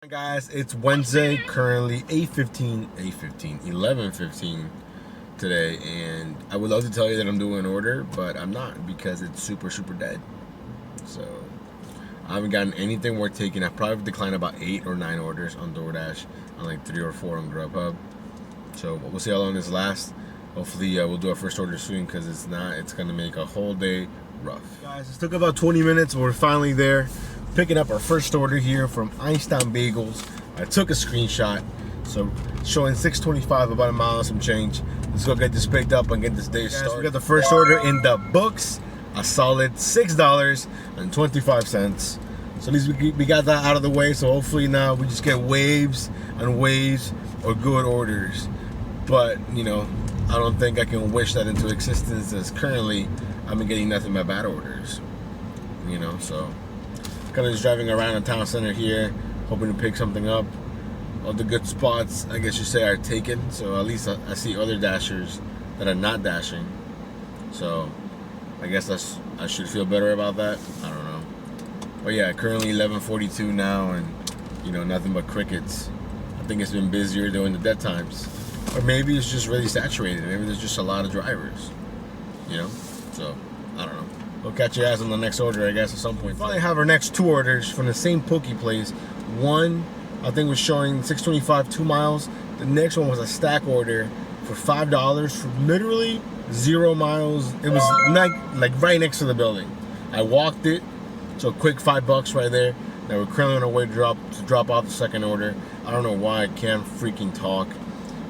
Guys, it's Wednesday, currently 11:15 today, and I would love to tell you that I'm doing an order, but I'm not because it's super dead. So I haven't gotten anything worth taking. I've probably declined about 8 or 9 orders on DoorDash, and like 3 or 4 on GrubHub. So we'll see how long this lasts. Hopefully we'll do our first order soon, because it's gonna make a whole day rough. Guys, it took about 20 minutes, but we're finally there. Picking up our first order here from Einstein Bagels. I took a screenshot, so showing 625, about a mile and some change. Let's go get this picked up and get this day started. We got the first order in the books, a solid $6.25. So at least we got that out of the way. So hopefully now we just get waves and waves of good orders. But you know, I don't think I can wish that into existence, as currently I've been getting nothing but bad orders. You know, so kind of just driving around the town center here, hoping to pick something up. All the good spots, I guess you say, are taken. So at least I see other dashers that are not dashing. So I guess I should feel better about that. I don't know. But yeah, currently 11:42 now, and you know, nothing but crickets. I think it's been busier during the dead times, or maybe it's just really saturated. Maybe there's just a lot of drivers. You know, so I don't know. We'll catch your ass on the next order, I guess, at some point. We finally have our next 2 orders from the same poke place. One, I think, was showing 625, 2 miles. The next one was a stack order for $5 for literally 0 miles. It was like right next to the building. I walked it, so a quick $5 right there. Now we're currently on our way to drop off the second order. I don't know why I can't freaking talk.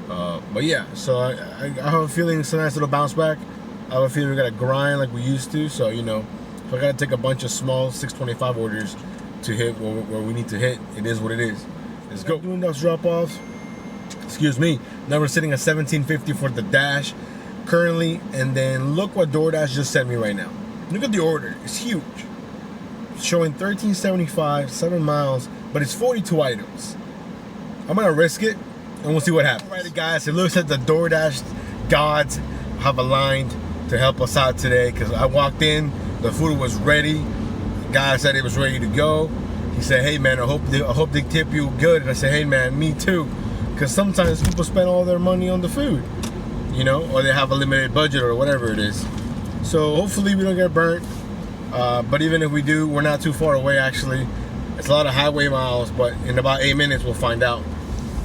But yeah, so I have a feeling it's a nice little bounce back. I have a feeling we gotta grind like we used to, so you know, if I gotta take a bunch of small 625 orders to hit where we need to hit, it is what it is. Let's go. Doing those drop-offs. Excuse me. Now we're sitting at $17.50 for the dash currently, and then look what DoorDash just sent me right now. Look at the order. It's huge. It's showing $13.75, 7 miles, but it's 42 items. I'm gonna risk it, and we'll see what happens. Alright, guys. It looks like the DoorDash gods have aligned to help us out today, because I walked in, the food was ready. The guy said it was ready to go. He said, hey man, I hope they tip you good. And I said, hey man, me too, because sometimes people spend all their money on the food, you know, or they have a limited budget or whatever it is. So hopefully we don't get burnt, but even if we do, we're not too far away. Actually, it's a lot of highway miles, but in about 8 minutes we'll find out.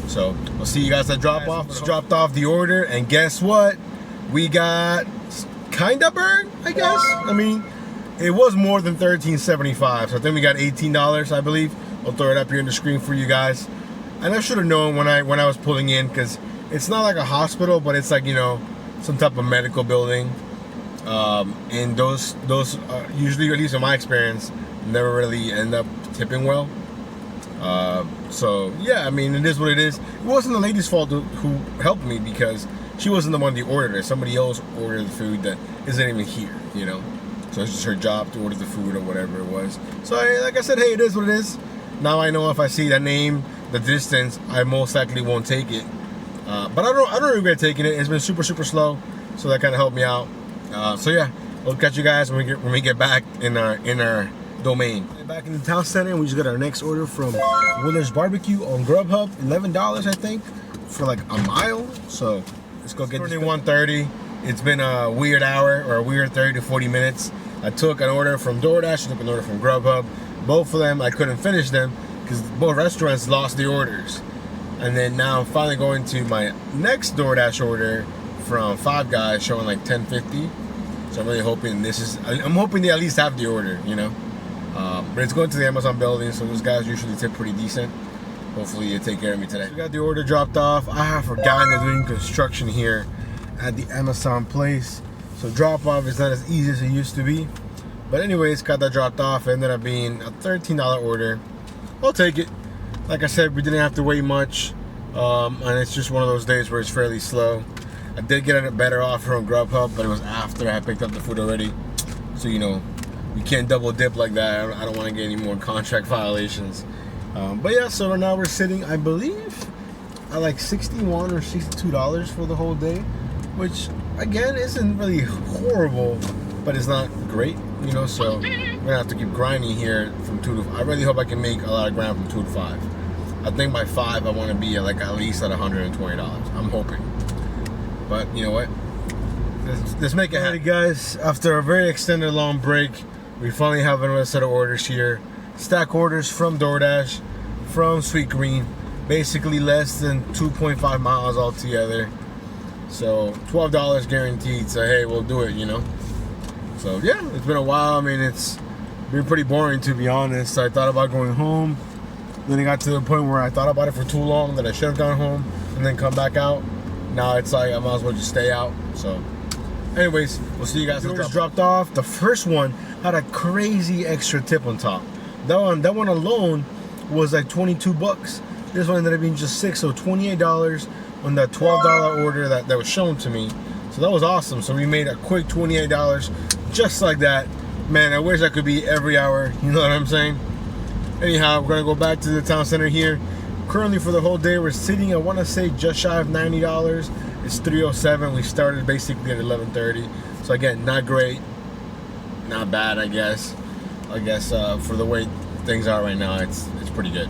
So we'll see you guys at drop off. Just dropped off the order, and guess what? We got kinda burned, I guess. I mean, it was more than $13.75, so I think we got $18, I believe. I'll throw it up here on the screen for you guys. And I should have known when I was pulling in, because it's not like a hospital, but it's like, you know, some type of medical building. And those usually, at least in my experience, never really end up tipping well. So yeah, I mean, it is what it is. It wasn't the lady's fault who helped me, because she wasn't the one that ordered it. Somebody else ordered the food that isn't even here, you know. So it's just her job to order the food or whatever it was. So like I said, hey, it is what it is. Now I know if I see that name, the distance, I most likely won't take it. But I don't regret taking it. It's been super slow, so that kind of helped me out. So yeah, we'll catch you guys when we get back in our domain. Back in the town center, and we just got our next order from Willer's Barbecue on GrubHub. $11, I think, for like a mile. So let's go get this. 1:30. It's been a weird hour, or a weird 30 to 40 minutes. I took an order from DoorDash, I took an order from GrubHub. Both of them, I couldn't finish them because both restaurants lost the orders. And then now I'm finally going to my next DoorDash order from Five Guys, showing like $10.50. So I'm really hoping I'm hoping they at least have the order, you know. But it's going to the Amazon building, so those guys usually tip pretty decent. Hopefully they take care of me today. So we got the order dropped off. I have forgotten they're doing construction here at the Amazon place, so drop off is not as easy as it used to be. But anyways, got that dropped off. It ended up being a $13 order. I'll take it. Like I said, we didn't have to wait much, and it's just one of those days where it's fairly slow. I did get a better offer on GrubHub, but it was after I picked up the food already. So you know, you can't double dip like that. I don't want to get any more contract violations. But yeah, so now we're sitting, I believe, at like $61 or $62 for the whole day, which again isn't really horrible, but it's not great, you know. So we're gonna have to keep grinding here from 2 to 5. I really hope I can make a lot of ground from 2 to 5. I think by 5 I want to be at least at $120. I'm hoping. But you know what? Let's make it happen. Alright guys, after a very extended long break, we finally have another set of orders here. Stack orders from DoorDash, from Sweet Green. Basically less than 2.5 miles altogether. So $12 guaranteed. So hey, we'll do it, you know. So yeah, it's been a while. I mean, it's been pretty boring, to be honest. I thought about going home. Then it got to the point where I thought about it for too long that I should have gone home and then come back out. Now it's like I might as well just stay out. So anyways, we'll see you guys. Orders dropped off. The first one had a crazy extra tip on top. That one alone was like 22 bucks. This one ended up being just $6, so $28 on that $12 order that was shown to me. So that was awesome. So we made a quick $28 just like that. Man, I wish I could be every hour. You know what I'm saying? Anyhow, we're gonna go back to the town center here. Currently for the whole day, we're sitting, I wanna say, just shy of $90. It's 3:07. We started basically at 11:30. So again, not great, not bad, I guess. For the way things are right now, it's pretty good.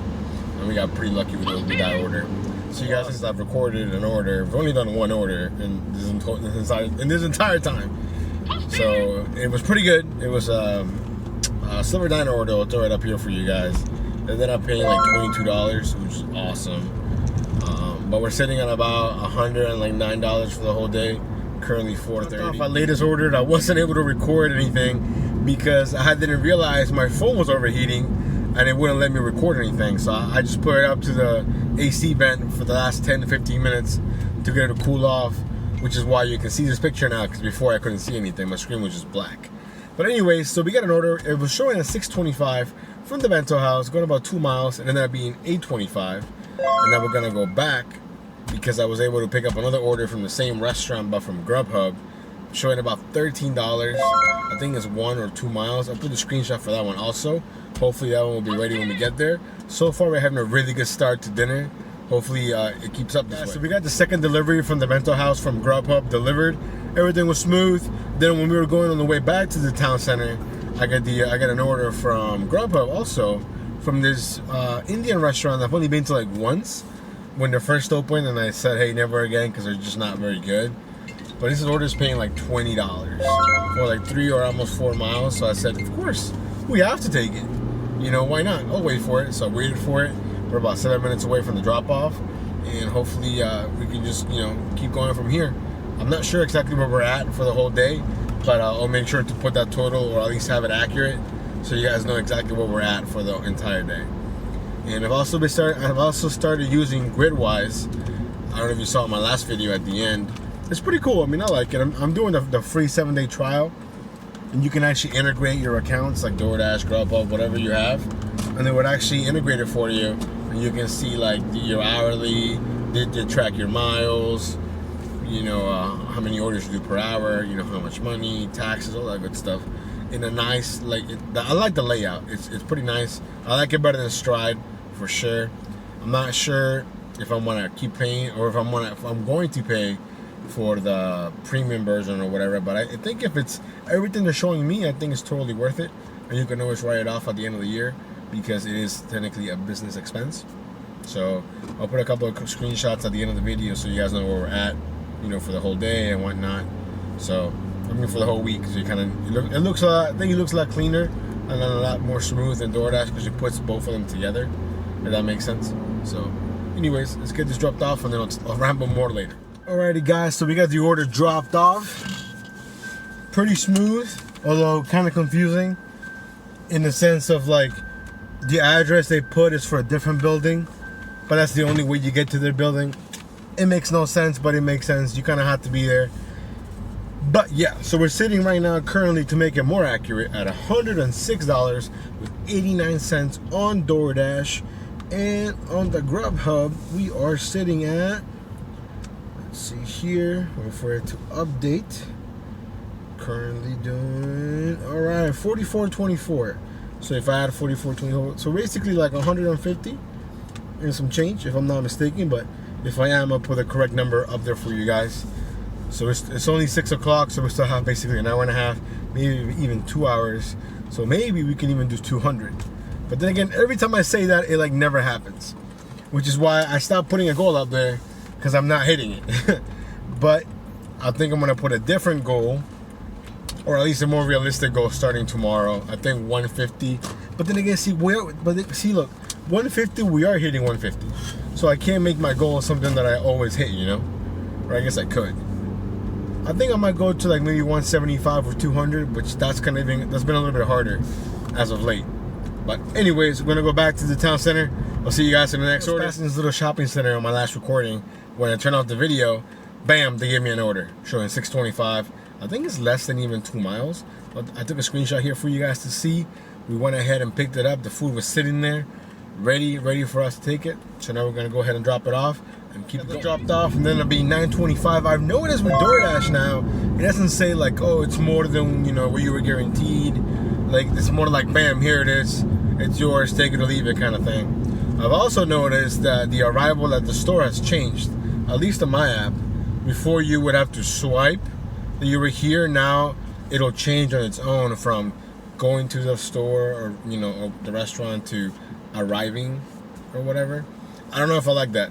And we got pretty lucky with that order. So you guys, since I've recorded an order, I've only done one order in this entire time. So it was pretty good. It was a Silver Diner order. I'll throw it up here for you guys. I ended up paying like $22, which is awesome. But we're sitting at about $109 for the whole day. Currently $430. My latest order, I wasn't able to record anything because I didn't realize my phone was overheating and it wouldn't let me record anything. So I just put it up to the AC vent for the last 10 to 15 minutes to get it to cool off, which is why you can see this picture now, because before I couldn't see anything. My screen was just black. But anyways, so we got an order. It was showing at $6.25 from the bento house, going about 2 miles, and ended up being $8.25. And then we're gonna go back because I was able to pick up another order from the same restaurant, but from GrubHub, showing about $13. I think it's 1 or 2 miles. I'll put the screenshot for that one also. Hopefully that one will be ready when we get there. So far we're having a really good start to dinner. Hopefully it keeps up this way. So we got the second delivery from the bento house from GrubHub delivered. Everything was smooth. Then when we were going on the way back to the town center, I got an order from GrubHub also from this Indian restaurant I've only been to like once when they first opened, and I said, hey, never again, because they're just not very good. But this order is paying like $20 for like 3 or almost 4 miles. So I said, of course, we have to take it. You know, why not? I'll wait for it. So I waited for it. We're about 7 minutes away from the drop-off, and hopefully we can just, you know, keep going from here. I'm not sure exactly where we're at for the whole day, but I'll make sure to put that total, or at least have it accurate, so you guys know exactly where we're at for the entire day. And I've also started using Gridwise. I don't know if you saw my last video at the end. It's pretty cool. I mean, I like it. I'm doing the free 7-day trial, and you can actually integrate your accounts like DoorDash, GrubHub, whatever you have, and they would actually integrate it for you, and you can see like your hourly. They track your miles, you know, how many orders you do per hour, you know, how much money, taxes, all that good stuff. In a nice, I like the layout. It's pretty nice. I like it better than Stride for sure. I'm not sure if I want to keep paying, or if I'm going to pay for the premium version or whatever. But I think if it's everything they're showing me, I think it's totally worth it, and you can always write it off at the end of the year because it is technically a business expense. So I'll put a couple of screenshots at the end of the video so you guys know where we're at, you know, for the whole day and whatnot. So I mean for the whole week, so you kind of it looks a lot. I think it looks a lot cleaner and a lot more smooth than DoorDash because it puts both of them together. If that makes sense. So, anyways, let's get this dropped off, and then I'll ramble more later. Alrighty, guys. So we got the order dropped off. Pretty smooth, although kind of confusing, in the sense of like the address they put is for a different building, but that's the only way you get to their building. It makes no sense, but it makes sense. You kind of have to be there. But yeah, so we're sitting right now currently, to make it more accurate, at $106.89 on DoorDash, and on the GrubHub we are sitting at, let's see here, wait for it to update. Currently doing alright, $44.24. So if I add $44.24, so basically like 150 and some change, if I'm not mistaken. But if I am, I'll put the correct number up there for you guys. So it's only 6 o'clock, so we still have basically an hour and a half, maybe even 2 hours. So maybe we can even do 200. But then again, every time I say that, it like never happens. which is why I stopped putting a goal up there, because I'm not hitting it. But I think I'm gonna put a different goal, or at least a more realistic goal starting tomorrow. I think 150. But then again, look, 150, we are hitting 150. So I can't make my goal something that I always hit, you know? Or I guess I could. I think I might go to like maybe 175 or 200, which that's been a little bit harder as of late. But anyways, we're gonna go back to the town center. I'll see you guys in the next order. I was passing this little shopping center on my last recording. When I turned off the video, bam, they gave me an order showing 625. I think it's less than even 2 miles. But I took a screenshot here for you guys to see. We went ahead and picked it up. The food was sitting there, ready for us to take it. So now we're gonna go ahead and drop it off and keep it dropped off, and then it'll be $9.25. I've noticed with DoorDash now, it doesn't say like, oh, it's more than, you know, what you were guaranteed. Like, it's more like, bam, here it is. It's yours, take it or leave it kind of thing. I've also noticed that the arrival at the store has changed, at least on my app. Before you would have to swipe that you were here, now it'll change on its own from going to the store or, you know, or the restaurant to arriving or whatever. I don't know if I like that.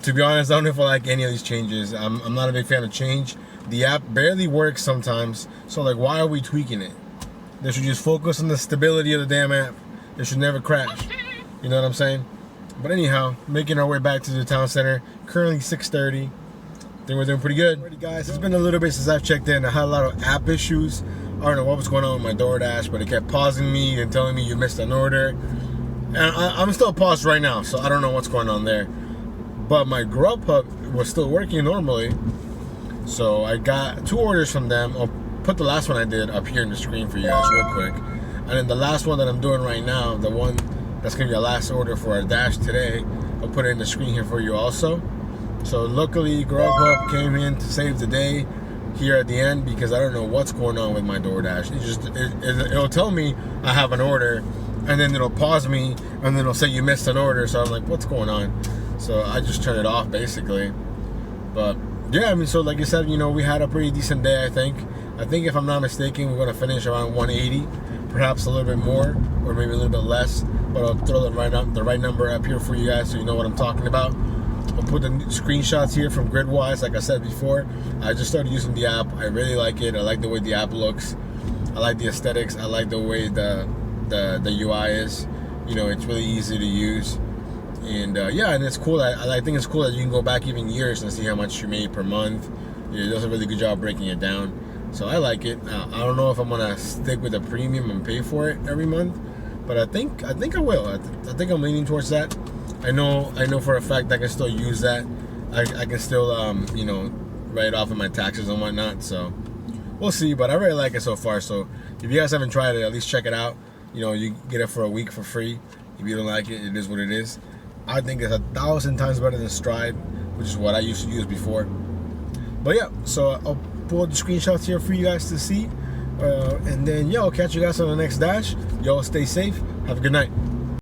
To be honest, I don't know if I like any of these changes. I'm not a big fan of change. The app barely works sometimes, so like, why are we tweaking it? They should just focus on the stability of the damn app. It should never crash. You know what I'm saying? But anyhow, making our way back to the town center. Currently 6:30. I think we're doing pretty good. Alrighty guys, it's been a little bit since I've checked in. I had a lot of app issues. I don't know what was going on with my DoorDash, but it kept pausing me and telling me you missed an order. And I'm still paused right now, so I don't know what's going on there. But my GrubHub was still working normally. So I got 2 orders from them. I'll put the last one I did up here in the screen for you guys real quick. And then the last one that I'm doing right now, the one that's gonna be our last order for our dash today, I'll put it in the screen here for you also. So luckily GrubHub came in to save the day here at the end, because I don't know what's going on with my DoorDash. It'll tell me I have an order, and then it'll pause me, and then it'll say you missed an order. So I'm like, what's going on? So I just turned it off basically. But yeah, I mean, so like I said, you know, we had a pretty decent day. I think if I'm not mistaken, we're gonna finish around 180, perhaps a little bit more, or maybe a little bit less. But I'll throw the right number up here for you guys, so you know what I'm talking about. I'll put the screenshots here from Gridwise. Like I said before, I just started using the app. I really like it. I like the way the app looks. I like the aesthetics. I like the way the UI is. You know, it's really easy to use. And yeah, and it's cool. I think it's cool that you can go back even years and see how much you made per month. It does a really good job breaking it down. So I like it. I don't know if I'm gonna stick with a premium and pay for it every month, but I think I will. I think I'm leaning towards that. I know for a fact I can still use that. I can still you know, write it off of my taxes and whatnot. So we'll see. But I really like it so far. So if you guys haven't tried it, at least check it out. You know, you get it for a week for free. If you don't like it, it is what it is. I think it's 1,000 times better than Stride, which is what I used to use before. But yeah, so I'll pull the screenshots here for you guys to see. And then, yeah, I'll catch you guys on the next dash. Y'all stay safe. Have a good night.